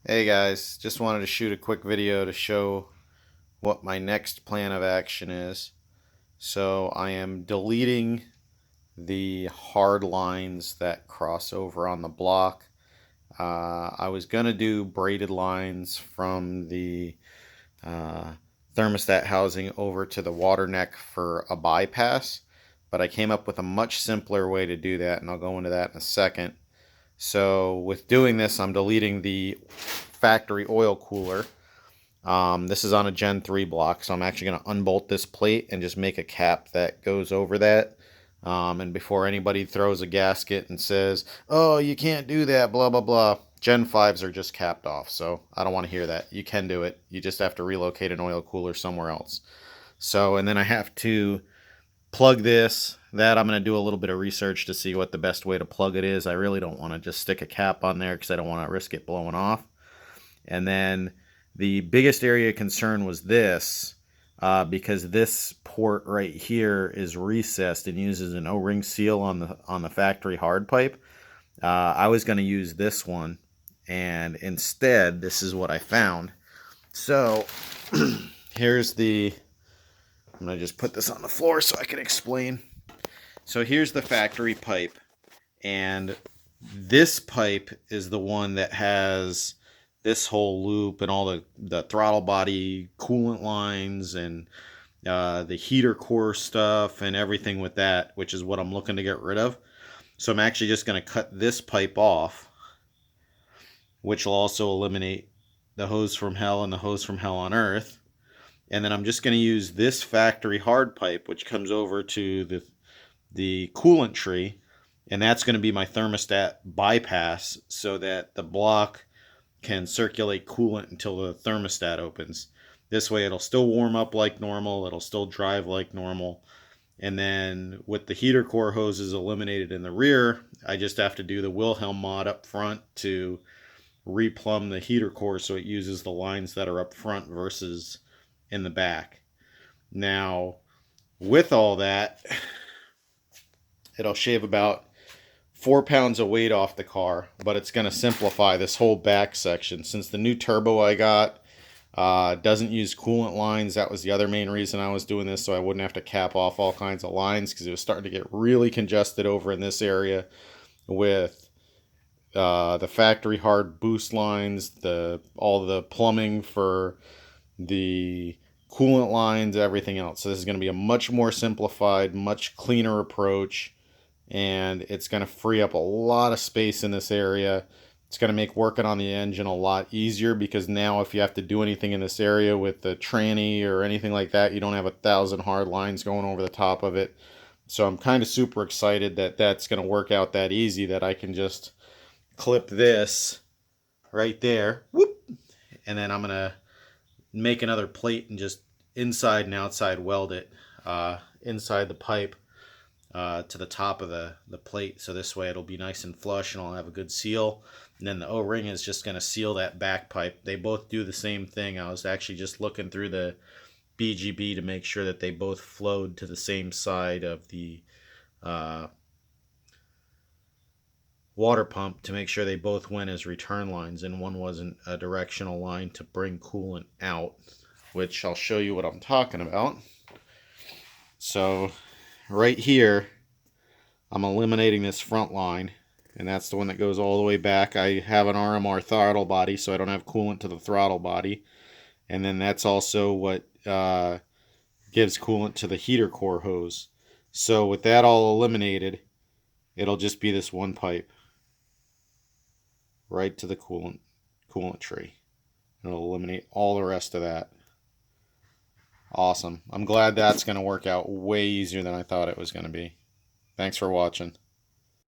Hey guys, just wanted to shoot a quick video to show what my next plan of action is. So I am deleting the hard lines that cross over on the block. I was going to do braided lines from the uh, thermostat housing over to the water neck for a bypass, but I came up with a much simpler way to do that, and I'll go into that in a second. So with doing this, I'm deleting the factory oil cooler. This is on a Gen 3 block, so I'm actually going to unbolt this plate and just make a cap that goes over that. And before anybody throws a gasket and says, oh, you can't do that, blah, blah, blah, Gen 5s are just capped off, so I don't want to hear that. You can do it. You just have to relocate an oil cooler somewhere else. So, and then I have to plug this. That I'm going to do a little bit of research to see what the best way to plug it is. I really don't want to just stick a cap on there because I don't want to risk it blowing off. And then the biggest area of concern was this, because this port right here is recessed and uses an O-ring seal on the factory hard pipe. I was going to use this one, and instead, this is what I found. So here's the. I'm going to just put this on the floor so I can explain. So here's the factory pipe, and this pipe is the one that has this whole loop and all the throttle body coolant lines and the heater core stuff and everything with that, which is what I'm looking to get rid of. So I'm actually just going to cut this pipe off, which will also eliminate the hose from hell and the hose from hell on earth. And then I'm just going to use this factory hard pipe, which comes over to the coolant tree, and that's going to be my thermostat bypass so that the block can circulate coolant until the thermostat opens. This way it'll still warm up like normal, it'll still drive like normal. And then with the heater core hoses eliminated in the rear, I just have to do the Wilhelm mod up front to replumb the heater core so it uses the lines that are up front versus in the back. Now, with all that, it'll shave about 4 pounds of weight off the car, but it's going to simplify this whole back section. Since the new turbo I got doesn't use coolant lines, that was the other main reason I was doing this, so I wouldn't have to cap off all kinds of lines, because it was starting to get really congested over in this area with the factory hard boost lines, all the plumbing for the coolant lines, everything else. So this is going to be a much more simplified, much cleaner approach, and it's going to free up a lot of space in this area. It's going to make working on the engine a lot easier, because now if you have to do anything in this area with the tranny or anything like that, you don't have 1,000 hard lines going over the top of it. So I'm kind of super excited that that's going to work out that easy, that I can just clip this right there, whoop, and then I'm going to make another plate and just inside and outside weld it inside the pipe to the top of the plate, so this way it'll be nice and flush and I'll have a good seal. And then the O-ring is just going to seal that back pipe. They both do the same thing. I was actually just looking through the BGB to make sure that they both flowed to the same side of the water pump, to make sure they both went as return lines, and one wasn't a directional line to bring coolant out, which I'll show you what I'm talking about. So right here, I'm eliminating this front line, and that's the one that goes all the way back. I have an RMR throttle body, so I don't have coolant to the throttle body. And then that's also what gives coolant to the heater core hose. So with that all eliminated, it'll just be this one pipe right to the coolant tree. It'll eliminate all the rest of that. Awesome. I'm glad that's going to work out way easier than I thought it was going to be. Thanks for watching.